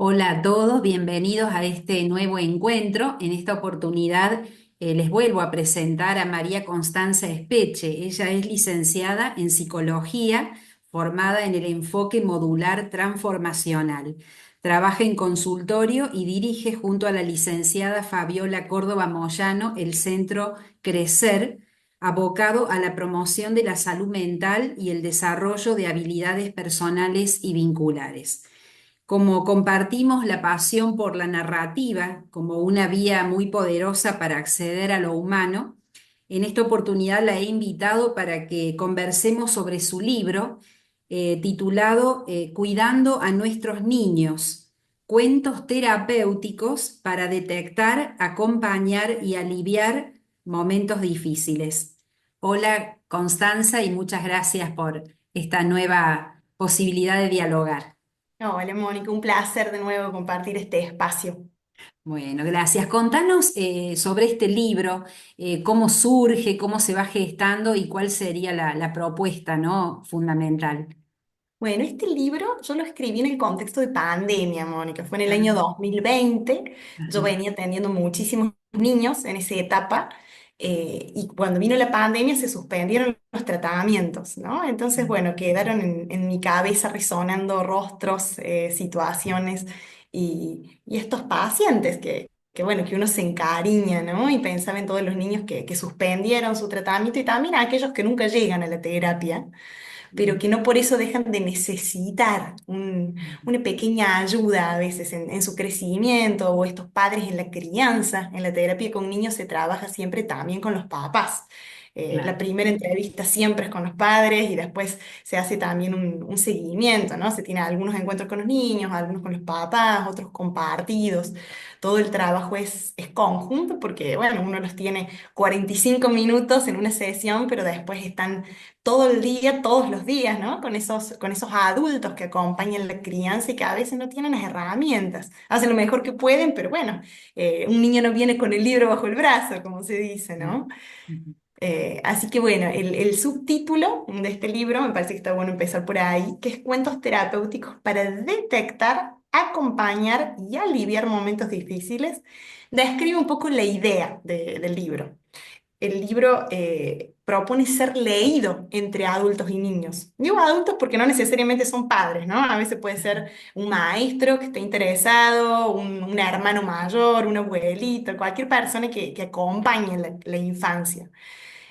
Hola a todos, bienvenidos a este nuevo encuentro. En esta oportunidad les vuelvo a presentar a María Constanza Espeche. Ella es licenciada en psicología, formada en el enfoque modular transformacional. Trabaja en consultorio y dirige junto a la licenciada Fabiola Córdoba Moyano el centro Crecer, abocado a la promoción de la salud mental y el desarrollo de habilidades personales y vinculares. Como compartimos la pasión por la narrativa como una vía muy poderosa para acceder a lo humano, en esta oportunidad la he invitado para que conversemos sobre su libro titulado Cuidando a nuestros niños, cuentos terapéuticos para detectar, acompañar y aliviar momentos difíciles. Hola Constanza y muchas gracias por esta nueva posibilidad de dialogar. Hola, Mónica, un placer de nuevo compartir este espacio. Bueno, gracias. Contanos sobre este libro, cómo surge, cómo se va gestando y cuál sería la propuesta, ¿no? Fundamental. Bueno, este libro yo lo escribí en el contexto de pandemia, Mónica. Fue en el año Ah, 2020. Yo ajá. venía atendiendo muchísimos niños en esa etapa y cuando vino la pandemia se suspendieron los tratamientos, ¿no? Entonces, bueno, quedaron en mi cabeza resonando rostros, situaciones y estos pacientes bueno, que uno se encariña, ¿no? Y pensaba en todos los niños que suspendieron su tratamiento y también a aquellos que nunca llegan a la terapia, pero que no por eso dejan de necesitar una pequeña ayuda a veces en su crecimiento, o estos padres en la crianza. En la terapia con niños se trabaja siempre también con los papás. La Claro. primera entrevista siempre es con los padres y después se hace también un seguimiento, ¿no? Se tiene algunos encuentros con los niños, algunos con los papás, otros compartidos. Todo el trabajo es conjunto porque, bueno, uno los tiene 45 minutos en una sesión, pero después están todo el día, todos los días, ¿no? Con esos adultos que acompañan la crianza y que a veces no tienen las herramientas. Hacen lo mejor que pueden, pero bueno, un niño no viene con el libro bajo el brazo, como se dice, Claro. ¿no? Así que bueno, el subtítulo de este libro, me parece que está bueno empezar por ahí, que es Cuentos terapéuticos para detectar, acompañar y aliviar momentos difíciles, describe un poco la idea del libro. El libro propone ser leído entre adultos y niños. Digo adultos porque no necesariamente son padres, ¿no? A veces puede ser un maestro que esté interesado, un hermano mayor, un abuelito, cualquier persona que acompañe la infancia.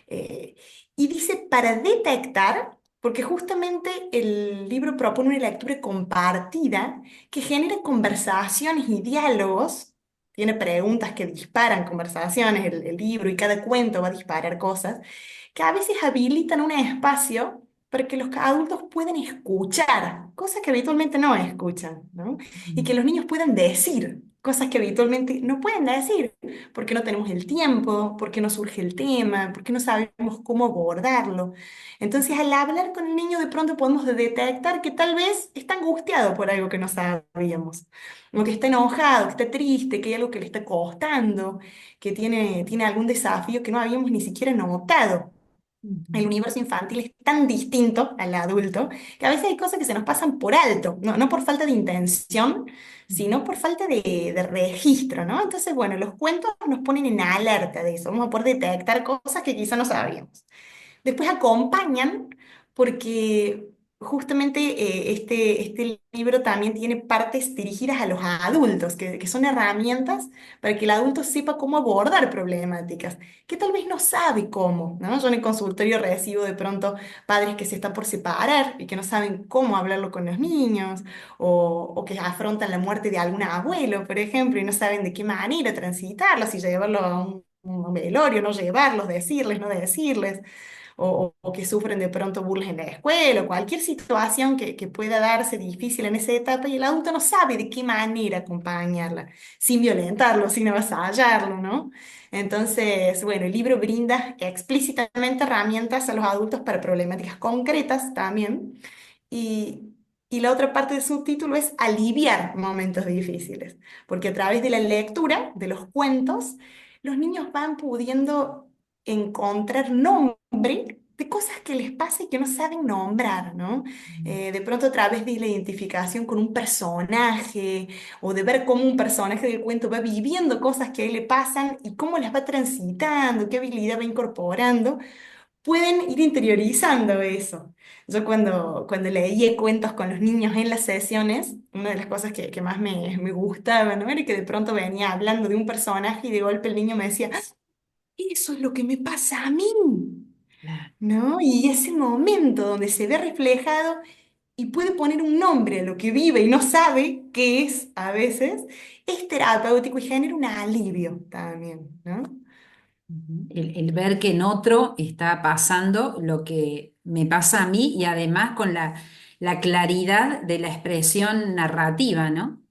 Eh, y dice para detectar, porque justamente el libro propone una lectura compartida que genera conversaciones y diálogos. Tiene preguntas que disparan conversaciones, el libro, y cada cuento va a disparar cosas que a veces habilitan un espacio para que los adultos puedan escuchar cosas que habitualmente no escuchan, ¿no? Y que los niños puedan decir cosas que habitualmente no pueden decir porque no tenemos el tiempo, porque no surge el tema, porque no sabemos cómo abordarlo. Entonces, al hablar con el niño, de pronto podemos detectar que tal vez está angustiado por algo que no sabíamos, o que está enojado, que está triste, que hay algo que le está costando, que tiene algún desafío que no habíamos ni siquiera notado. El universo infantil es tan distinto al adulto que a veces hay cosas que se nos pasan por alto, no por falta de intención, sino por falta de registro, ¿no? Entonces, bueno, los cuentos nos ponen en alerta de eso, vamos a poder detectar cosas que quizá no sabíamos. Después acompañan porque justamente este libro también tiene partes dirigidas a los adultos, que son herramientas para que el adulto sepa cómo abordar problemáticas, que tal vez no sabe cómo, ¿no? Yo en el consultorio recibo de pronto padres que se están por separar y que no saben cómo hablarlo con los niños, o que afrontan la muerte de algún abuelo, por ejemplo, y no saben de qué manera transitarlo, si llevarlo a un velorio, no llevarlos, decirles, no decirles, o que sufren de pronto burlas en la escuela, o cualquier situación que pueda darse difícil en esa etapa, y el adulto no sabe de qué manera acompañarla, sin violentarlo, sin avasallarlo, ¿no? Entonces, bueno, el libro brinda explícitamente herramientas a los adultos para problemáticas concretas también. Y, y la otra parte del subtítulo es aliviar momentos difíciles, porque a través de la lectura de los cuentos, los niños van pudiendo encontrar nombre de cosas que les pasa y que no saben nombrar, ¿no? De pronto a través de la identificación con un personaje o de ver cómo un personaje del cuento va viviendo cosas que a él le pasan y cómo las va transitando, qué habilidad va incorporando, pueden ir interiorizando eso. Yo cuando leía cuentos con los niños en las sesiones, una de las cosas que más me gustaba, ¿no? Era que de pronto venía hablando de un personaje y de golpe el niño me decía, "Ah, eso es lo que me pasa a mí, Claro. ¿no?" Y ese momento donde se ve reflejado y puede poner un nombre a lo que vive y no sabe qué es a veces, es terapéutico y genera un alivio también, ¿no? Ujú. El ver que en otro está pasando lo que me pasa a mí y además con la claridad de la expresión narrativa, ¿no?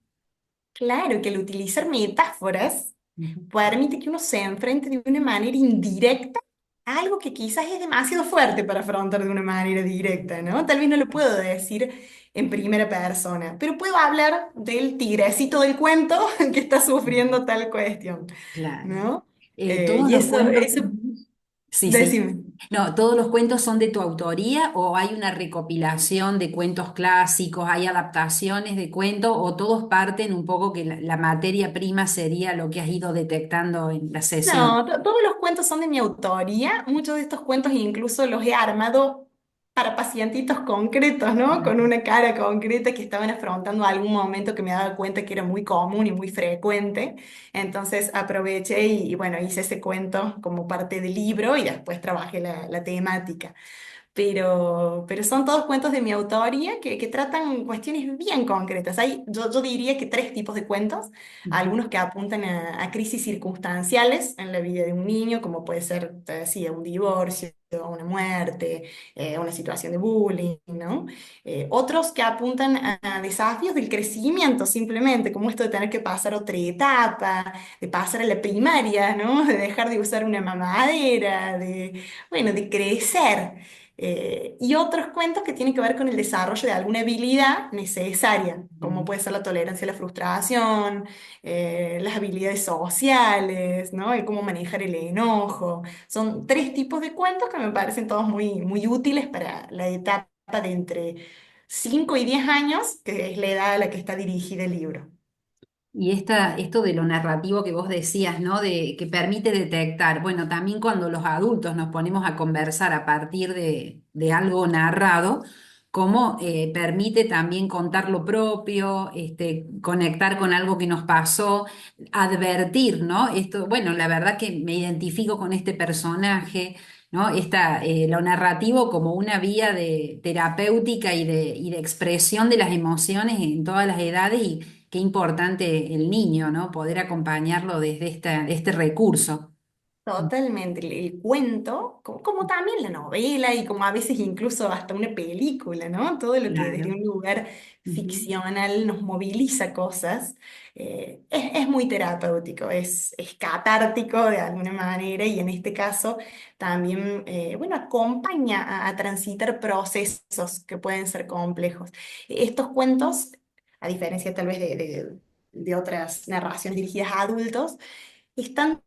Claro que al utilizar metáforas Ujú. permite que uno se enfrente de una manera indirecta a algo que quizás es demasiado fuerte para afrontar de una manera directa, ¿no? Tal vez no lo puedo decir en primera persona, pero puedo hablar del tigrecito del cuento que está sufriendo tal cuestión, Claro. ¿no? Todos Y los cuentos. eso, Sí, sí. decime. No, ¿todos los cuentos son de tu autoría o hay una recopilación de cuentos clásicos, hay adaptaciones de cuentos o todos parten un poco que la materia prima sería lo que has ido detectando en la sesión? No, todos los cuentos son de mi autoría. Muchos de estos cuentos incluso los he armado para pacientitos concretos, ¿no? Con una cara concreta que estaban afrontando algún momento que me daba cuenta que era muy común y muy frecuente. Entonces aproveché y bueno, hice ese cuento como parte del libro y después trabajé la temática, pero son todos cuentos de mi autoría que tratan cuestiones bien concretas. Yo diría que tres tipos de cuentos, Ujú. algunos que apuntan a crisis circunstanciales en la vida de un niño, como puede ser, te decía, un divorcio, una muerte, una situación de bullying, ¿no? Otros que apuntan a desafíos del crecimiento, simplemente, como esto de tener que pasar otra etapa, de pasar a la primaria, ¿no? De dejar de usar una mamadera, bueno, de crecer. Y otros cuentos que tienen que ver con el desarrollo de alguna habilidad necesaria, como puede ser la tolerancia a la frustración, las habilidades sociales, ¿no? El cómo manejar el enojo. Son tres tipos de cuentos que me parecen todos muy útiles para la etapa de entre 5 y 10 años, que es la edad a la que está dirigida el libro. Y esto de lo narrativo que vos decías, ¿no? De que permite detectar, bueno, también cuando los adultos nos ponemos a conversar a partir de algo narrado, cómo permite también contar lo propio, conectar con algo que nos pasó, advertir, ¿no? Esto, bueno, la verdad que me identifico con este personaje, ¿no? Lo narrativo como una vía de terapéutica y de expresión de las emociones en todas las edades y qué importante el niño, ¿no? Poder acompañarlo desde este recurso. Totalmente, el cuento, como también la novela y como a veces incluso hasta una película, ¿no? Todo lo que desde Claro. un lugar Ujú. ficcional nos moviliza cosas, es muy terapéutico, es catártico de alguna manera y en este caso también, bueno, acompaña a transitar procesos que pueden ser complejos. Estos cuentos, a diferencia tal vez de otras narraciones dirigidas a adultos, están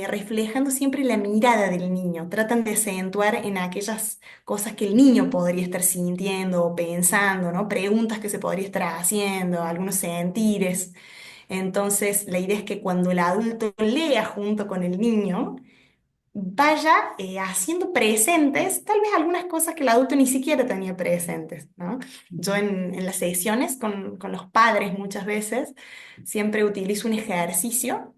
reflejando siempre la mirada del niño, tratan de acentuar en aquellas cosas que el niño podría estar sintiendo o pensando, ¿no? Preguntas que se podría estar haciendo, algunos sentires. Entonces, la idea es que cuando el adulto lea junto con el niño, vaya haciendo presentes tal vez algunas cosas que el adulto ni siquiera tenía presentes, ¿no? Yo Ujú. en las sesiones con los padres muchas veces siempre utilizo un ejercicio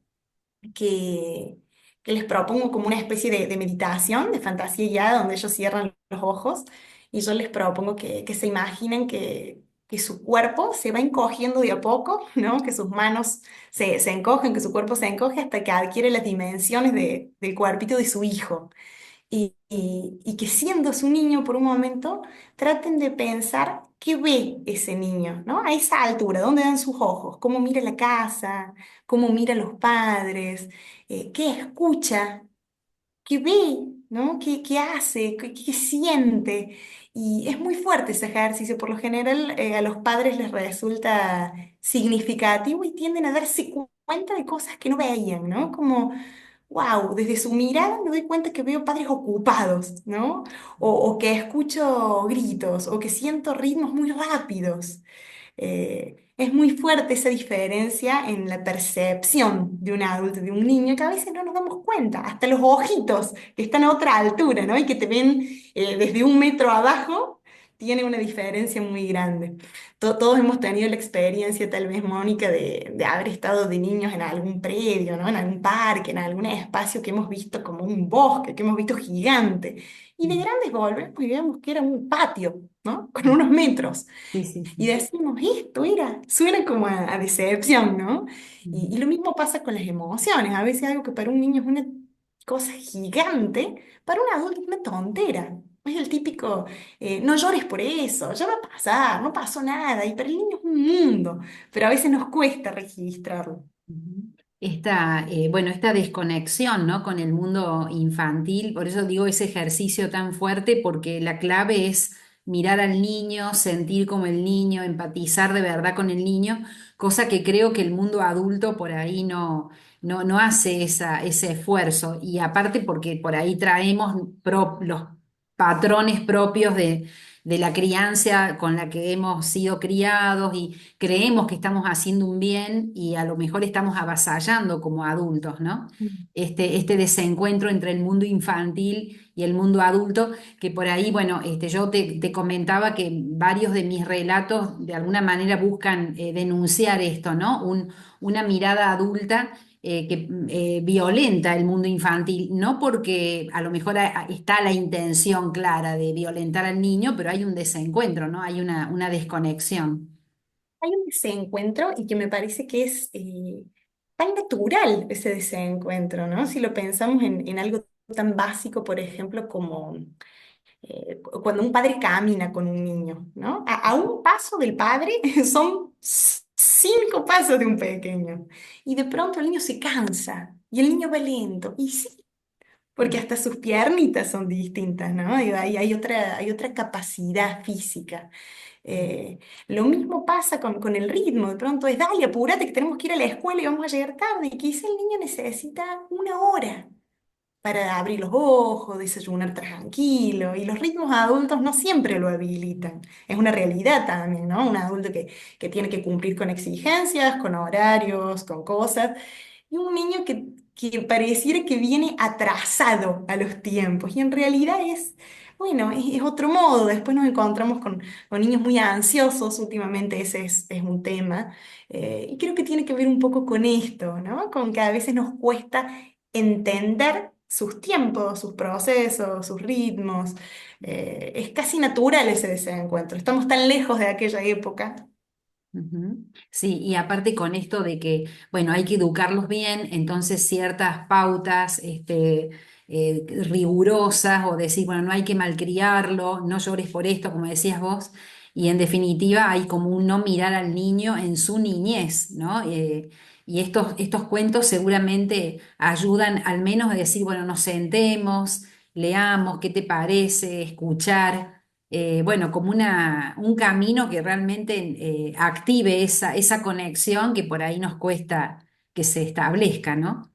que, que les propongo como una especie de meditación, de fantasía guiada, donde ellos cierran los ojos y yo les propongo que se imaginen que su cuerpo se va encogiendo de a poco, ¿no? Que sus manos se encogen, que su cuerpo se encoge hasta que adquiere las dimensiones del cuerpito de su hijo y que siendo su niño por un momento, traten de pensar qué ve ese niño, ¿no? A esa altura, ¿dónde dan sus ojos? ¿Cómo mira la casa? ¿Cómo mira a los padres? ¿Qué escucha? ¿Qué ve? ¿No? ¿Qué hace? ¿Qué siente? Y es muy fuerte ese ejercicio. Por lo general, a los padres les resulta significativo y tienden a darse cuenta de cosas que no veían, ¿no? Como wow, desde su mirada me doy cuenta que veo padres ocupados, ¿no? O que escucho gritos, o que siento ritmos muy rápidos. Es muy fuerte esa diferencia en la percepción de un adulto, de un niño, que a veces no nos damos cuenta, hasta los ojitos que están a otra altura, ¿no? Y que te ven desde un metro abajo, tiene una diferencia muy grande. Todos hemos tenido la experiencia, tal vez, Mónica, de haber estado de niños en algún predio, ¿no? En algún parque, en algún espacio que hemos visto como un bosque, que hemos visto gigante. Y de grandes volvemos y vemos que era un patio, ¿no? Con unos metros. Sí, sí, Y sí. decimos, esto era, suena como a decepción, ¿no? Y Ujú. lo mismo pasa con las emociones. A veces algo que para un niño es una cosa gigante, para un adulto es una tontera. Es el típico, no llores por eso, ya va a pasar, no pasó nada. Y para el niño es un mundo, pero a veces nos cuesta registrarlo. Ujú. Esta desconexión, ¿no? Con el mundo infantil, por eso digo ese ejercicio tan fuerte, porque la clave es mirar al niño, sentir como el niño, empatizar de verdad con el niño, cosa que creo que el mundo adulto por ahí no hace ese esfuerzo. Y aparte porque por ahí traemos los patrones propios de la crianza con la que hemos sido criados y creemos que estamos haciendo un bien y a lo mejor estamos avasallando como adultos, ¿no? Mm. Este desencuentro entre el mundo infantil y el mundo adulto, que por ahí, bueno, yo te comentaba que varios de mis relatos de alguna manera buscan denunciar esto, ¿no? Una mirada adulta que violenta el mundo infantil, no porque a lo mejor está la intención clara de violentar al niño, pero hay un desencuentro, ¿no? Hay una desconexión. Hay un desencuentro y que me parece que es tan natural ese desencuentro, ¿no? Si lo pensamos en algo tan básico, por ejemplo, como cuando un padre camina con un niño, ¿no? A un paso del padre son 5 pasos de un pequeño. Y de pronto el niño se cansa y el niño va lento. Y sí, porque hasta sus piernitas son distintas, ¿no? Y hay otra capacidad física. Eh, lo mismo pasa con el ritmo. De pronto es, dale, apúrate que tenemos que ir a la escuela y vamos a llegar tarde. Y quizá el niño necesita una hora para abrir los ojos, desayunar tranquilo, y los ritmos adultos no siempre lo habilitan. Es una realidad también, ¿no? Un adulto que tiene que cumplir con exigencias, con horarios, con cosas, y un niño que pareciera que viene atrasado a los tiempos, y en realidad es... Bueno, es otro modo. Después nos encontramos con niños muy ansiosos, últimamente ese es un tema, y creo que tiene que ver un poco con esto, ¿no? Con que a veces nos cuesta entender sus tiempos, sus procesos, sus ritmos. Es casi natural ese desencuentro. Estamos tan lejos de aquella época. Ujú. Sí, y aparte con esto de que, bueno, hay que educarlos bien, entonces ciertas pautas rigurosas o decir, bueno, no hay que malcriarlo, no llores por esto, como decías vos, y en definitiva hay como un no mirar al niño en su niñez, ¿no? Y estos cuentos seguramente ayudan al menos a decir, bueno, nos sentemos, leamos, ¿qué te parece? Escuchar bueno, como un camino que realmente active esa conexión que por ahí nos cuesta que se establezca, ¿no?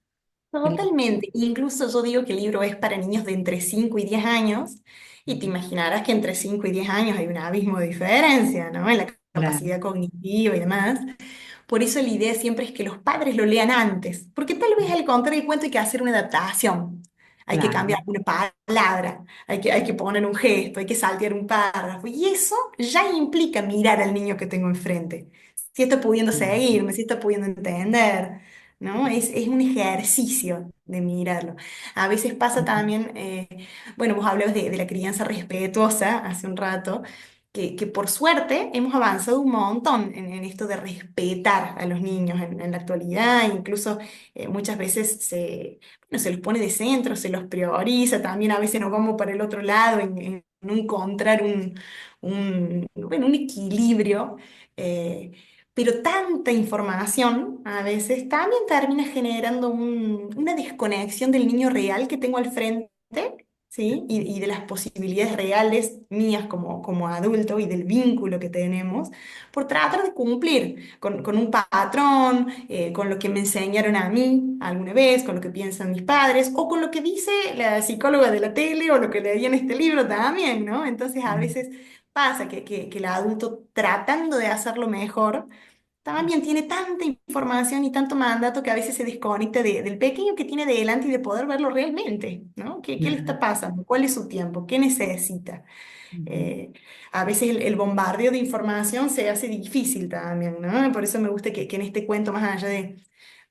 El- Totalmente. Incluso yo digo que el libro es para niños de entre 5 y 10 años, y te imaginarás que entre 5 y 10 años hay un abismo de diferencia, ¿no? En la Claro, capacidad cognitiva y demás. Por eso la idea siempre es que los padres lo lean antes, porque tal vez al contar el cuento hay que hacer una adaptación, hay que claro. cambiar una palabra, hay que poner un gesto, hay que saltear un párrafo, y eso ya implica mirar al niño que tengo enfrente, si está pudiendo seguirme, si está pudiendo entender, ¿no? Es un ejercicio de mirarlo. A veces pasa también, bueno, vos hablabas de la crianza respetuosa hace un rato, que por suerte hemos avanzado un montón en esto de respetar a los niños en la actualidad. Incluso muchas veces bueno, se los pone de centro, se los prioriza, también a veces nos vamos para el otro lado en no encontrar bueno, un equilibrio. eh, pero tanta información a veces también termina generando una desconexión del niño real que tengo al frente, ¿sí? Y de las posibilidades reales mías como adulto y del vínculo que tenemos, por tratar de cumplir con un patrón, con lo que me enseñaron a mí alguna vez, con lo que piensan mis padres, o con lo que dice la psicóloga de la tele o lo que leí en este libro también, ¿no? Entonces a veces pasa que el adulto tratando de hacerlo mejor, también tiene tanta información y tanto mandato que a veces se desconecta del pequeño que tiene delante y de poder verlo realmente, ¿no? ¿Qué le está pasando? ¿Cuál es su tiempo? ¿Qué necesita? Ujú. Eh, a veces el bombardeo de información se hace difícil también, ¿no? Por eso me gusta que en este cuento, más allá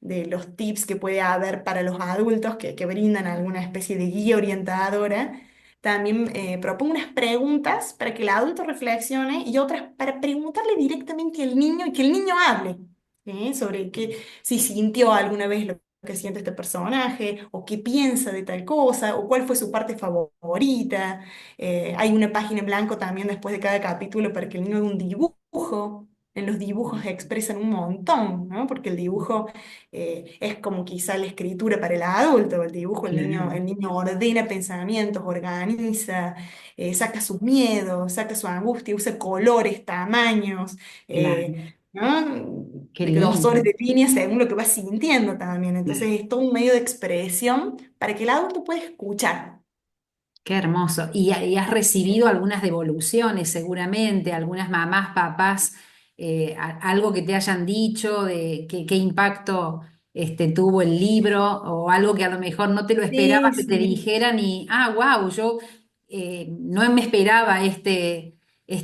de los tips que puede haber para los adultos que brindan alguna especie de guía orientadora, también propongo unas preguntas para que el adulto reflexione y otras para preguntarle directamente al niño y que el niño hable, sobre si sintió alguna vez lo que siente este personaje, o qué piensa de tal cosa, o cuál fue su parte favorita. Hay una página en blanco también después de cada capítulo para que el niño haga un dibujo. En los dibujos expresan un montón, ¿no? Porque el dibujo es como quizá la escritura para el adulto. El dibujo, Claro, el niño ordena pensamientos, organiza, saca sus miedos, saca su angustia, usa colores, tamaños, claro. ¿no? Qué De grosores lindo. de líneas según lo que va sintiendo también. Entonces es todo un medio de expresión para que el adulto pueda escuchar. Qué hermoso. Y has recibido algunas devoluciones, seguramente, algunas mamás, papás, algo que te hayan dicho de qué impacto tuvo el libro o algo que a lo mejor no te lo esperabas Sí, que te sí. dijeran y, wow, yo no me esperaba este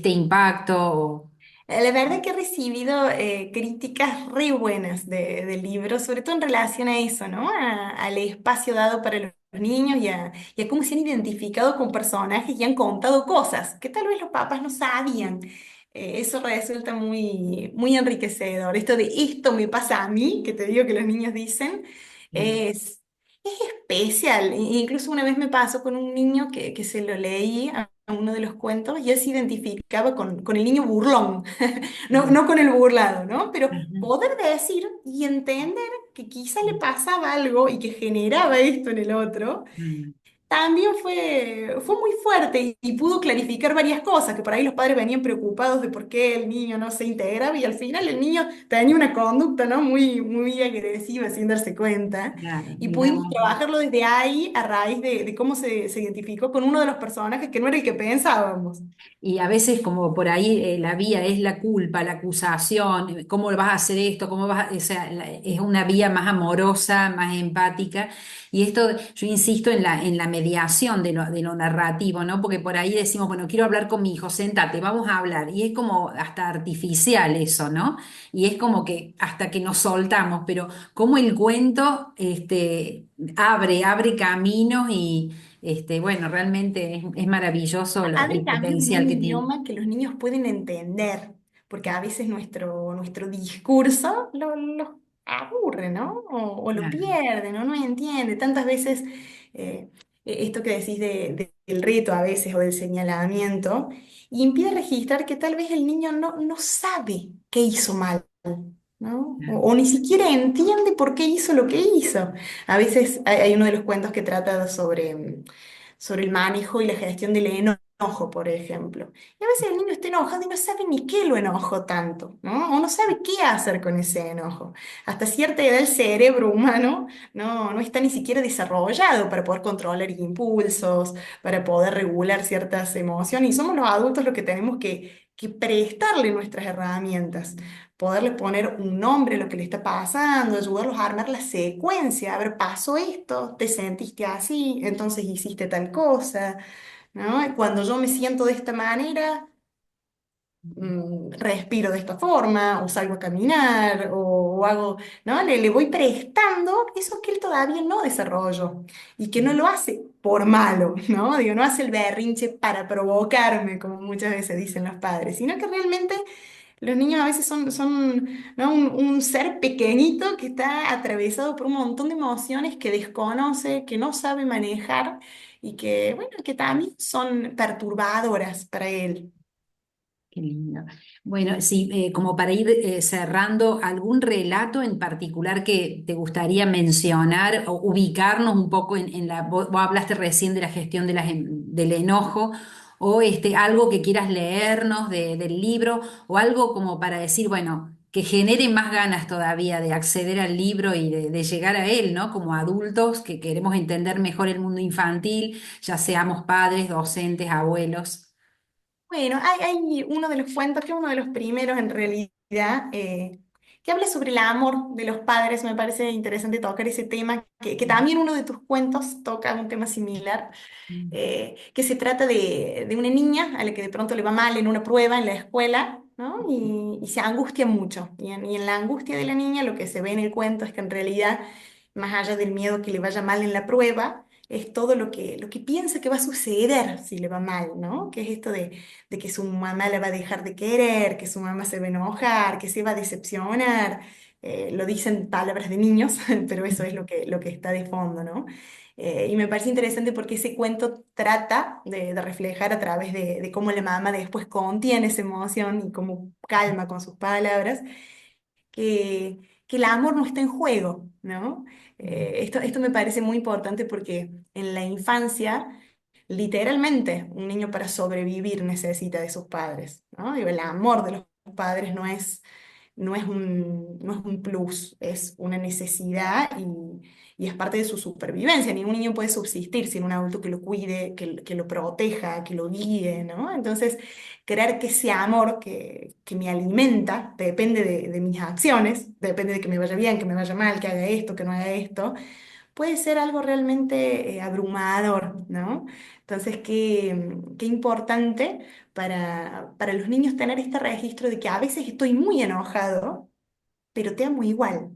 impacto. La verdad que he recibido críticas re buenas del libro, sobre todo en relación a eso, ¿no? Al espacio dado para los niños y a cómo se han identificado con personajes y han contado cosas que tal vez los papás no sabían. Eso resulta muy enriquecedor. Esto de esto me pasa a mí, que te digo que los niños dicen, es especial. Incluso una vez me pasó con un niño que se lo leí a uno de los cuentos y él se identificaba con el niño burlón. No, Mm, no con el burlado, ¿no? Pero ujú, poder decir y entender que quizá le pasaba algo y que generaba esto en el otro, mm, también fue muy fuerte y pudo clarificar varias cosas, que por ahí los padres venían preocupados de por qué el niño no se integraba y al final el niño tenía una conducta, ¿no? Muy agresiva sin darse cuenta. claro, Y mira pudimos vos. trabajarlo desde ahí a raíz de cómo se identificó con uno de los personajes que no era el que pensábamos. Y a veces como por ahí la vía es la culpa, la acusación, cómo vas a hacer esto, cómo vas a, o sea, es una vía más amorosa, más empática. Y esto, yo insisto en la mediación de lo narrativo, ¿no? Porque por ahí decimos, bueno, quiero hablar con mi hijo, sentate, vamos a hablar. Y es como hasta artificial eso, ¿no? Y es como que hasta que nos soltamos, pero como el cuento abre caminos y bueno, realmente es maravilloso Abre el también en un potencial que tiene. idioma que los niños pueden entender, porque a veces nuestro discurso los aburre, ¿no? O lo Claro, pierde, ¿no? No entiende. Tantas veces esto que decís del reto a veces o del señalamiento, y impide registrar que tal vez el niño no sabe qué hizo mal, ¿no? claro, O ni siquiera entiende por qué hizo lo que hizo. A veces hay uno de los cuentos que trata sobre el manejo y la gestión del enojo, por ejemplo. Y a veces el niño está enojado y no sabe ni qué lo enojó tanto, ¿no? O no sabe qué hacer con ese enojo. Hasta cierta edad el cerebro humano no está ni siquiera desarrollado para poder controlar impulsos, para poder regular ciertas emociones. Y somos los adultos los que tenemos que prestarle nuestras herramientas, poderle poner un nombre a lo que le está pasando, ayudarlos a armar la secuencia. A ver, pasó esto, te sentiste así, entonces hiciste tal cosa, ¿no? Y cuando yo me siento de esta manera, respiro de esta forma, o salgo a caminar, o hago, ¿no? Le voy prestando eso que él todavía no desarrolló y que no lo hace por malo, ¿no? Digo, no hace el berrinche para provocarme, como muchas veces dicen los padres, sino que realmente los niños a veces son, ¿no? Un ser pequeñito que está atravesado por un montón de emociones que desconoce, que no sabe manejar y que, bueno, que también son perturbadoras para él. Qué lindo. Bueno, sí, como para ir cerrando, ¿algún relato en particular que te gustaría mencionar o ubicarnos un poco en la... Vos hablaste recién de la gestión de del enojo, o algo que quieras leernos del libro, o algo como para decir, bueno, que genere más ganas todavía de acceder al libro y de llegar a él, ¿no? Como adultos que queremos entender mejor el mundo infantil, ya seamos padres, docentes, abuelos. Bueno, hay uno de los cuentos, que es uno de los primeros en realidad, que habla sobre el amor de los padres. Me parece interesante tocar ese tema, que también uno de tus cuentos toca un tema similar, que se trata de una niña a la que de pronto le va mal en una prueba en la escuela, ¿no? Y se angustia mucho. Y en la angustia de la niña lo que se ve en el cuento es que en realidad, más allá del miedo que le vaya mal en la prueba, es todo lo que piensa que va a suceder si le va mal, ¿no? Que es esto de que su mamá la va a dejar de querer, que su mamá se va a enojar, que se va a decepcionar. Lo dicen palabras de niños, pero eso es lo que está de fondo, ¿no? Y me parece interesante porque ese cuento trata de reflejar a través de cómo la mamá después contiene esa emoción y cómo calma con sus palabras, que el amor no está en juego, ¿no? Esto me parece muy importante porque en la infancia, literalmente, un niño para sobrevivir necesita de sus padres, ¿no? Digo, el amor de los padres no es un plus, es una necesidad y es parte de su supervivencia. Ningún niño puede subsistir sin un adulto que lo cuide, que lo proteja, que lo guíe, ¿no? Entonces, creer que ese amor que me alimenta depende de mis acciones, depende de que me vaya bien, que me vaya mal, que haga esto, que no haga esto, puede ser algo realmente abrumador, ¿no? Entonces, qué importante para los niños tener este registro de que a veces estoy muy enojado, pero te amo igual,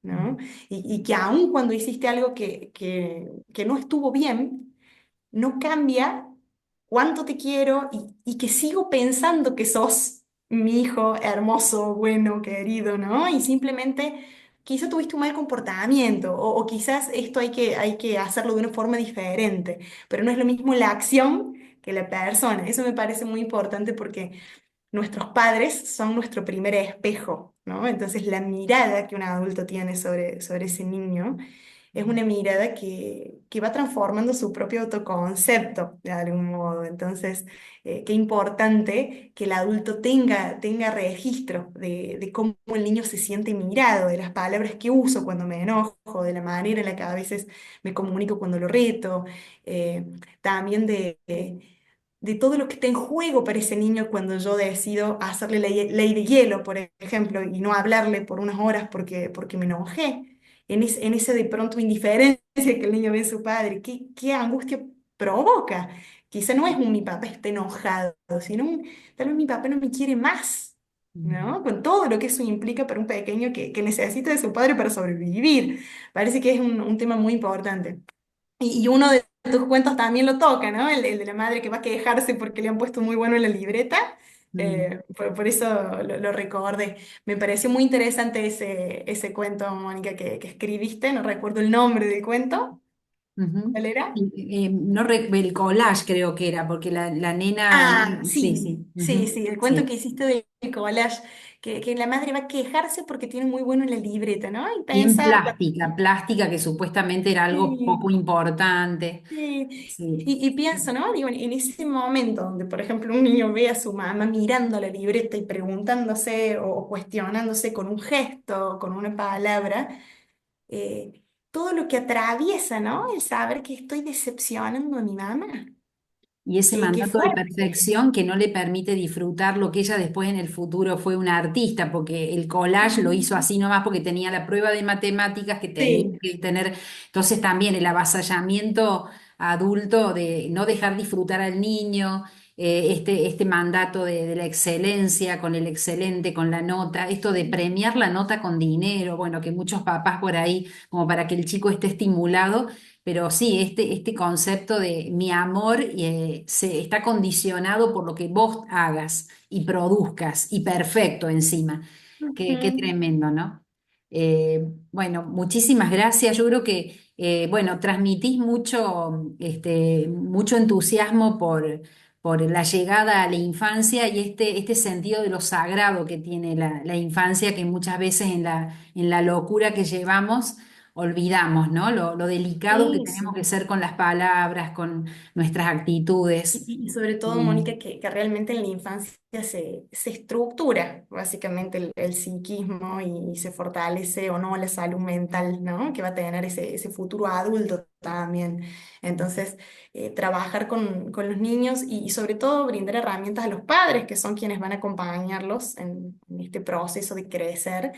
¿no? Y que aun cuando hiciste algo que no estuvo bien, no cambia cuánto te quiero y que sigo pensando que sos mi hijo hermoso, bueno, querido, ¿no? Y simplemente quizá tuviste un mal comportamiento o quizás esto hay que hacerlo de una forma diferente, pero no es lo mismo la acción que la persona. Eso me parece muy importante porque nuestros padres son nuestro primer espejo, ¿no? Entonces la mirada que un adulto tiene sobre ese niño es una mirada que va transformando su propio autoconcepto de algún modo. Entonces, qué importante que el adulto tenga registro de cómo el niño se siente mirado, de las palabras que uso cuando me enojo, de la manera en la que a veces me comunico cuando lo reto, también de todo lo que está en juego para ese niño cuando yo decido hacerle ley de hielo, por ejemplo, y no hablarle por unas horas porque me enojé. En esa de pronto indiferencia que el niño ve en su padre, qué angustia provoca. Quizá no es mi papá está enojado, sino tal vez mi papá no me quiere más, ¿no? Con todo lo que eso implica para un pequeño que necesita de su padre para sobrevivir. Parece que es un tema muy importante. Y uno de tus cuentos también lo toca, ¿no? El de la madre que va a quejarse porque le han puesto muy bueno en la libreta. Mm, Por eso lo recordé. Me pareció muy interesante ese cuento, Mónica, que escribiste. No recuerdo el nombre del cuento. ujú. ¿Cuál era? Y, no el collage creo que era, porque la nena, Ah, sí, sí, sí, sí, ujú, sí, el cuento sí, que hiciste del collage, que la madre va a quejarse porque tiene muy bueno en la libreta, ¿no? Y y en piensa, plástica, plástica que supuestamente era algo sí, poco importante, sí, sí. y pienso, ¿no? Digo, en ese momento donde, por ejemplo, un niño ve a su mamá mirando la libreta y preguntándose o cuestionándose con un gesto, con una palabra, todo lo que atraviesa, ¿no? El saber que estoy decepcionando a mi mamá. Y ese Qué mandato de fuerte. perfección que no le permite disfrutar lo que ella después en el futuro fue una artista, porque el collage lo hizo así nomás porque tenía la prueba de matemáticas que tenía Sí. que tener. Entonces también el avasallamiento adulto de no dejar disfrutar al niño, este mandato de la excelencia con el excelente, con la nota, esto de premiar la nota con dinero, bueno, que muchos papás por ahí, como para que el chico esté estimulado. Pero sí, este concepto de mi amor se está condicionado por lo que vos hagas y produzcas, y perfecto encima. Qué Ujú. tremendo, ¿no? Bueno, muchísimas gracias. Yo creo que, bueno, transmitís mucho, mucho entusiasmo por la llegada a la infancia y este sentido de lo sagrado que tiene la infancia, que muchas veces en la locura que llevamos olvidamos, ¿no? Lo delicado que Sí, tenemos que ser con las palabras, con nuestras actitudes. y sobre todo, Mónica, que realmente en la infancia se estructura básicamente el psiquismo y se fortalece o no la salud mental, ¿no? Que va a tener ese futuro adulto también. Entonces, trabajar con los niños y sobre todo brindar herramientas a los padres, que son quienes van a acompañarlos en este proceso de crecer.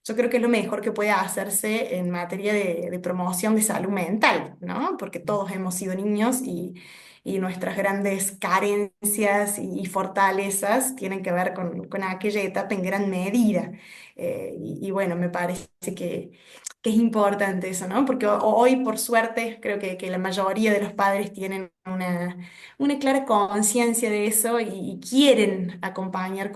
Yo creo que es lo mejor que puede hacerse en materia de promoción de salud mental, ¿no? Porque todos hemos sido niños y nuestras grandes carencias y fortalezas tienen que ver con aquella etapa en gran medida. Y bueno, me parece que es importante eso, ¿no? Porque hoy, por suerte, creo que la mayoría de los padres tienen una clara conciencia de eso y quieren acompañar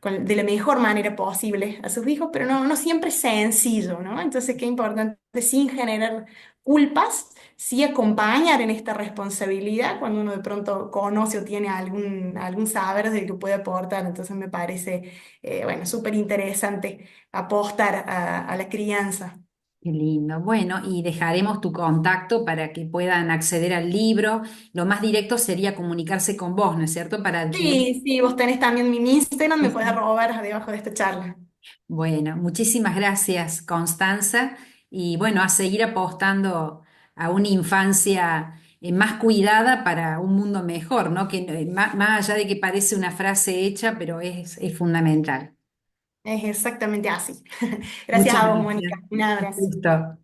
de la mejor manera posible a sus hijos, pero no siempre es sencillo, ¿no? Entonces, qué importante, sin generar culpas, sí acompañar en esta responsabilidad cuando uno de pronto conoce o tiene algún saber del que puede aportar. Entonces, me parece, bueno, súper interesante apostar a la crianza. Qué lindo. Bueno, y dejaremos tu contacto para que puedan acceder al libro. Lo más directo sería comunicarse con vos, ¿no es cierto? Para adquirir. Sí, sí, vos tenés también mi Instagram, me podés robar debajo de esta charla. Bueno, muchísimas gracias, Constanza. Y bueno, a seguir apostando a una infancia más cuidada para un mundo mejor, ¿no? Que más allá de que parece una frase hecha, pero es fundamental. Es exactamente así. Gracias Muchas a vos, gracias. Mónica. Un abrazo. Gusto.